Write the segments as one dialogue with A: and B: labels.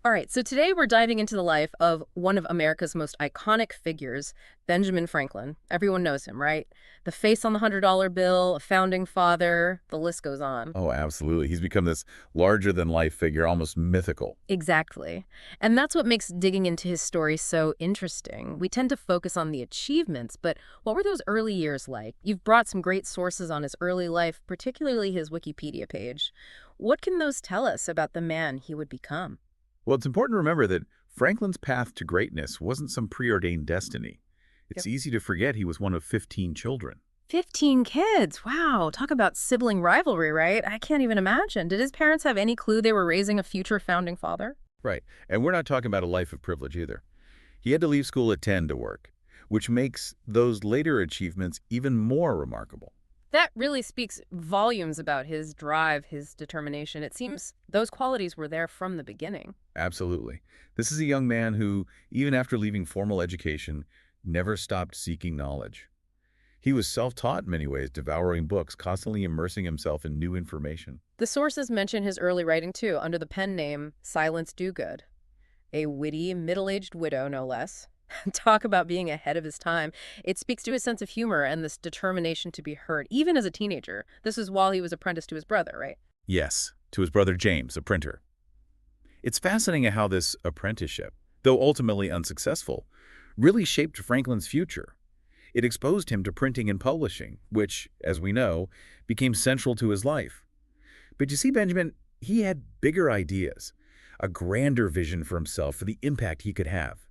A: All right, so today we're diving into the life of one of America's most iconic figures, Benjamin Franklin. Everyone knows him, right? The face on the $100 bill, a founding father, the list goes on.
B: Oh, absolutely. He's become this larger-than-life figure, almost mythical.
A: Exactly. And that's what makes digging into his story so interesting. We tend to focus on the achievements, but what were those early years like? You've brought some great sources on his early life, particularly his Wikipedia page. What can those tell us about the man he would become?
B: Well, it's important to remember that Franklin's path to greatness wasn't some preordained destiny. It's easy to forget he was one of 15 children.
A: 15 kids. Wow. Talk about sibling rivalry, right? I can't even imagine. Did his parents have any clue they were raising a future founding father?
B: Right. And we're not talking about a life of privilege either. He had to leave school at 10 to work, which makes those later achievements even more remarkable.
A: That really speaks volumes about his drive, his determination. It seems those qualities were there from the beginning.
B: Absolutely. This is a young man who, even after leaving formal education, never stopped seeking knowledge. He was self-taught in many ways, devouring books, constantly immersing himself in new information.
A: The sources mention his early writing, too, under the pen name Silence Dogood, a witty, middle-aged widow, no less. Talk about being ahead of his time. It speaks to his sense of humor and this determination to be heard, even as a teenager. This is while he was apprenticed to his brother, right?
B: Yes, to his brother James, a printer. It's fascinating how this apprenticeship, though ultimately unsuccessful, really shaped Franklin's future. It exposed him to printing and publishing, which, as we know, became central to his life. But you see, Benjamin, he had bigger ideas, a grander vision for himself, for the impact he could have.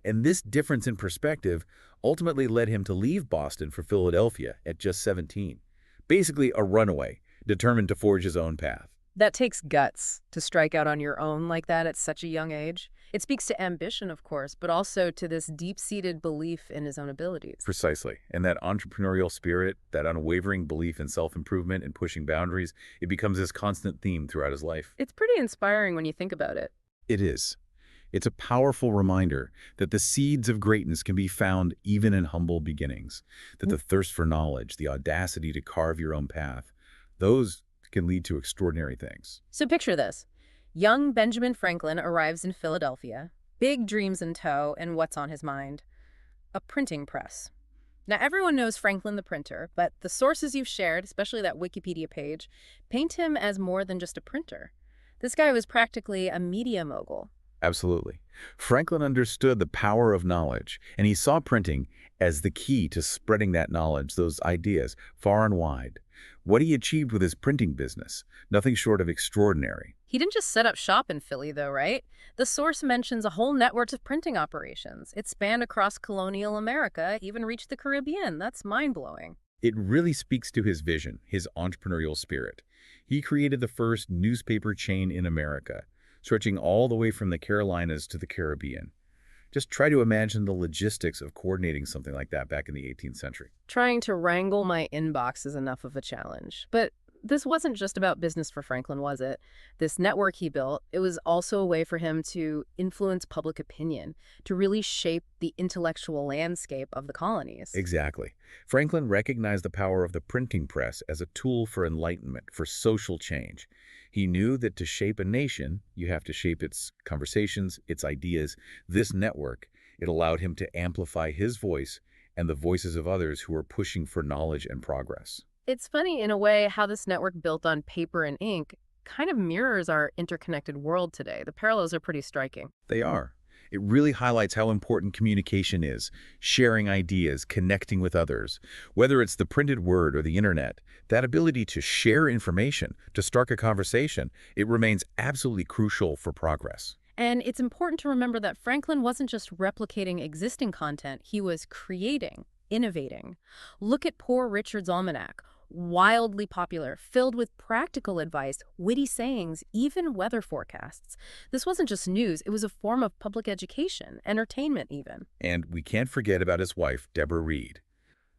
B: And this difference in perspective ultimately led him to leave Boston for Philadelphia at just 17. Basically a runaway, determined to forge his own path.
A: That takes guts to strike out on your own like that at such a young age. It speaks to ambition, of course, but also to this deep-seated belief in his own abilities.
B: Precisely. And that entrepreneurial spirit, that unwavering belief in self-improvement and pushing boundaries, it becomes his constant theme throughout his life.
A: It's pretty inspiring when you think about it.
B: It is. It's a powerful reminder that the seeds of greatness can be found even in humble beginnings, that the thirst for knowledge, the audacity to carve your own path, those can lead to extraordinary things.
A: So picture this. Young Benjamin Franklin arrives in Philadelphia, big dreams in tow, and what's on his mind? A printing press. Now, everyone knows Franklin the printer, but the sources you've shared, especially that Wikipedia page, paint him as more than just a printer. This guy was practically a media mogul.
B: Absolutely. Franklin understood the power of knowledge, and he saw printing as the key to spreading that knowledge, those ideas, far and wide. What he achieved with his printing business, nothing short of extraordinary.
A: He didn't just set up shop in Philly, though, right? The source mentions a whole network of printing operations. It spanned across colonial America, even reached the Caribbean. That's mind-blowing.
B: It really speaks to his vision, his entrepreneurial spirit. He created the first newspaper chain in America, stretching all the way from the Carolinas to the Caribbean. Just try to imagine the logistics of coordinating something like that back in the 18th century.
A: Trying to wrangle my inbox is enough of a challenge. But this wasn't just about business for Franklin, was it? This network he built, it was also a way for him to influence public opinion, to really shape the intellectual landscape of the colonies.
B: Exactly. Franklin recognized the power of the printing press as a tool for enlightenment, for social change. He knew that to shape a nation, you have to shape its conversations, its ideas. This network, it allowed him to amplify his voice and the voices of others who were pushing for knowledge and progress.
A: It's funny, in a way, how this network built on paper and ink kind of mirrors our interconnected world today. The parallels are pretty striking.
B: They are. It really highlights how important communication is, sharing ideas, connecting with others. Whether it's the printed word or the internet, that ability to share information, to start a conversation, it remains absolutely crucial for progress.
A: And it's important to remember that Franklin wasn't just replicating existing content, he was creating, innovating. Look at Poor Richard's Almanac, wildly popular, filled with practical advice, witty sayings, even weather forecasts. This wasn't just news, it was a form of public education, entertainment even.
B: And we can't forget about his wife, Deborah Reed.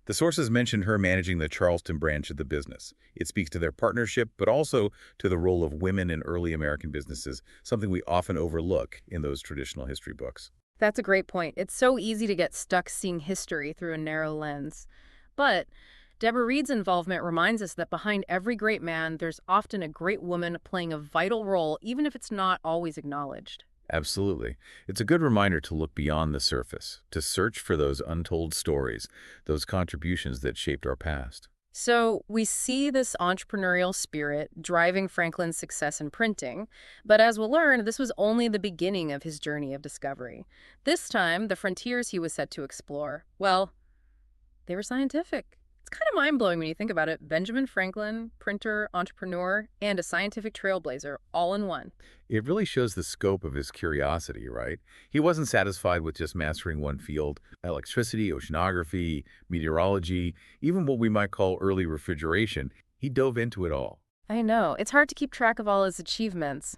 B: The sources mention her managing the Charleston branch of the business. It speaks to their partnership, but also to the role of women in early American businesses, something we often overlook in those traditional history books.
A: That's a great point. It's so easy to get stuck seeing history through a narrow lens. But Deborah Reed's involvement reminds us that behind every great man, there's often a great woman playing a vital role, even if it's not always acknowledged.
B: Absolutely. It's a good reminder to look beyond the surface, to search for those untold stories, those contributions that shaped our past.
A: So we see this entrepreneurial spirit driving Franklin's success in printing, but as we'll learn, this was only the beginning of his journey of discovery. This time, the frontiers he was set to explore, well, they were scientific. It's kind of mind-blowing when you think about it. Benjamin Franklin, printer, entrepreneur, and a scientific trailblazer all in one.
B: It really shows the scope of his curiosity, right? He wasn't satisfied with just mastering one field. Electricity, oceanography, meteorology, even what we might call early refrigeration. He dove into it all.
A: I know. It's hard to keep track of all his achievements.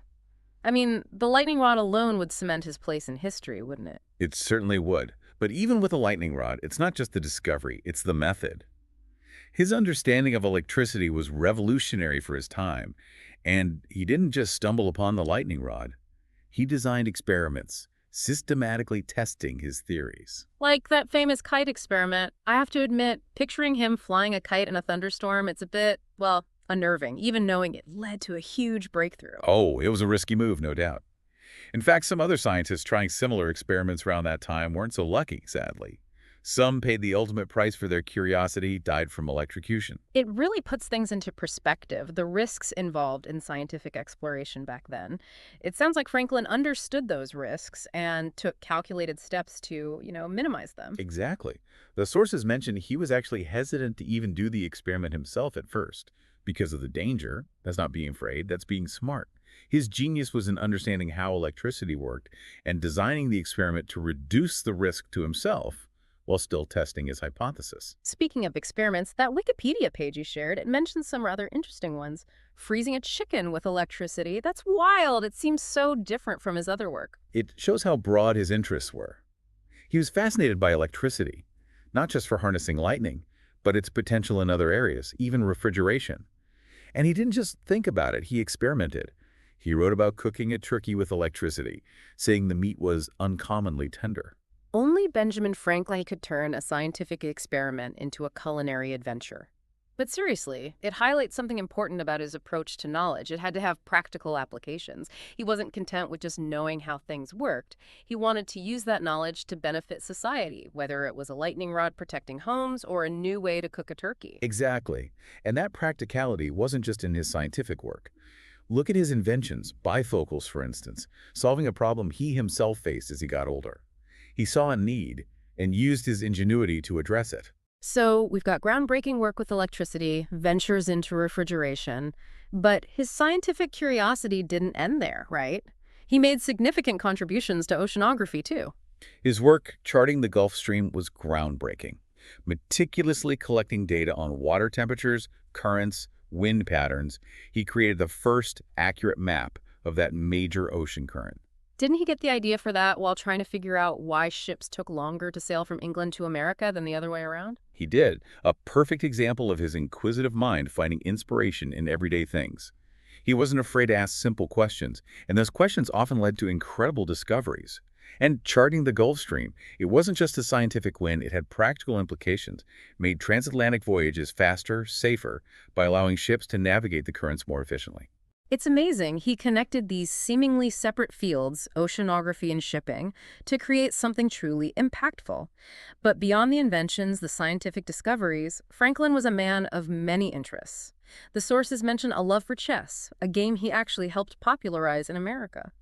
A: I mean, the lightning rod alone would cement his place in history, wouldn't it?
B: It certainly would. But even with a lightning rod, it's not just the discovery, it's the method. His understanding of electricity was revolutionary for his time, and he didn't just stumble upon the lightning rod. He designed experiments, systematically testing his theories.
A: Like that famous kite experiment, I have to admit, picturing him flying a kite in a thunderstorm, it's a bit, well, unnerving, even knowing it led to a huge breakthrough.
B: Oh, it was a risky move, no doubt. In fact, some other scientists trying similar experiments around that time weren't so lucky, sadly. Some paid the ultimate price for their curiosity, died from electrocution.
A: It really puts things into perspective, the risks involved in scientific exploration back then. It sounds like Franklin understood those risks and took calculated steps to, minimize them.
B: Exactly. The sources mentioned he was actually hesitant to even do the experiment himself at first. Because of the danger, that's not being afraid, that's being smart. His genius was in understanding how electricity worked and designing the experiment to reduce the risk to himself while still testing his hypothesis.
A: Speaking of experiments, that Wikipedia page you shared, it mentions some rather interesting ones. Freezing a chicken with electricity, that's wild. It seems so different from his other work.
B: It shows how broad his interests were. He was fascinated by electricity, not just for harnessing lightning, but its potential in other areas, even refrigeration. And he didn't just think about it, he experimented. He wrote about cooking a turkey with electricity, saying the meat was uncommonly tender.
A: Only Benjamin Franklin could turn a scientific experiment into a culinary adventure. But seriously, it highlights something important about his approach to knowledge. It had to have practical applications. He wasn't content with just knowing how things worked. He wanted to use that knowledge to benefit society, whether it was a lightning rod protecting homes or a new way to cook a turkey.
B: Exactly. And that practicality wasn't just in his scientific work. Look at his inventions, bifocals for instance, solving a problem he himself faced as he got older. He saw a need and used his ingenuity to address it.
A: So we've got groundbreaking work with electricity, ventures into refrigeration, but his scientific curiosity didn't end there, right? He made significant contributions to oceanography, too.
B: His work charting the Gulf Stream was groundbreaking, meticulously collecting data on water temperatures, currents, wind patterns. He created the first accurate map of that major ocean current.
A: Didn't he get the idea for that while trying to figure out why ships took longer to sail from England to America than the other way around?
B: He did, a perfect example of his inquisitive mind finding inspiration in everyday things. He wasn't afraid to ask simple questions, and those questions often led to incredible discoveries. And charting the Gulf Stream, it wasn't just a scientific win, it had practical implications, made transatlantic voyages faster, safer, by allowing ships to navigate the currents more efficiently.
A: It's amazing he connected these seemingly separate fields, oceanography and shipping, to create something truly impactful. But beyond the inventions, the scientific discoveries, Franklin was a man of many interests. The sources mention a love for chess, a game he actually helped popularize in America.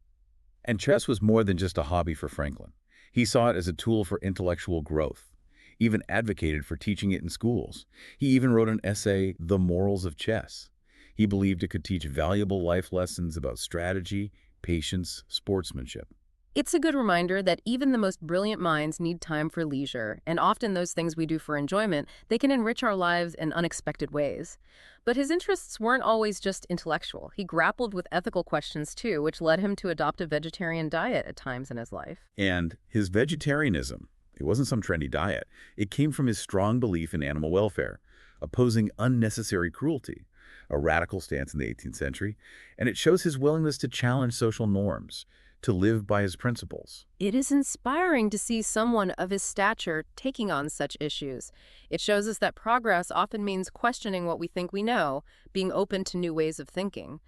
B: And chess was more than just a hobby for Franklin. He saw it as a tool for intellectual growth, even advocated for teaching it in schools. He even wrote an essay, The Morals of Chess. He believed it could teach valuable life lessons about strategy, patience, sportsmanship.
A: It's a good reminder that even the most brilliant minds need time for leisure, and often those things we do for enjoyment, they can enrich our lives in unexpected ways. But his interests weren't always just intellectual. He grappled with ethical questions too, which led him to adopt a vegetarian diet at times in his life.
B: And his vegetarianism, it wasn't some trendy diet. It came from his strong belief in animal welfare, opposing unnecessary cruelty, a radical stance in the 18th century, and it shows his willingness to challenge social norms, to live by his principles.
A: It is inspiring to see someone of his stature taking on such issues. It shows us that progress often means questioning what we think we know, being open to new ways of thinking.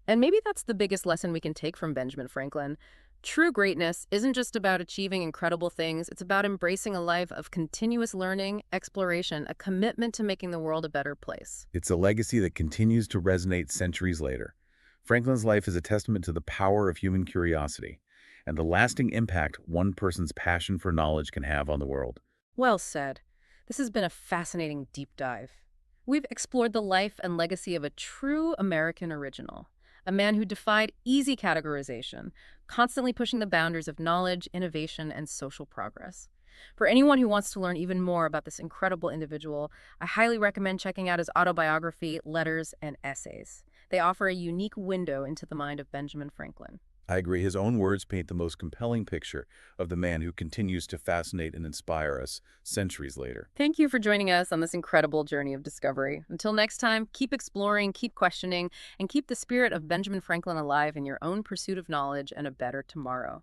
A: And maybe that's the biggest lesson we can take from Benjamin Franklin. True greatness isn't just about achieving incredible things, it's about embracing a life of continuous learning, exploration, a commitment to making the world a better place.
B: It's a legacy that continues to resonate centuries later. Franklin's life is a testament to the power of human curiosity and the lasting impact one person's passion for knowledge can have on the world.
A: Well said. This has been a fascinating deep dive. We've explored the life and legacy of a true American original, a man who defied easy categorization, constantly pushing the boundaries of knowledge, innovation, and social progress. For anyone who wants to learn even more about this incredible individual, I highly recommend checking out his autobiography, Letters and Essays. They offer a unique window into the mind of Benjamin Franklin.
B: I agree. His own words paint the most compelling picture of the man who continues to fascinate and inspire us centuries later.
A: Thank you for joining us on this incredible journey of discovery. Until next time, keep exploring, keep questioning, and keep the spirit of Benjamin Franklin alive in your own pursuit of knowledge and a better tomorrow.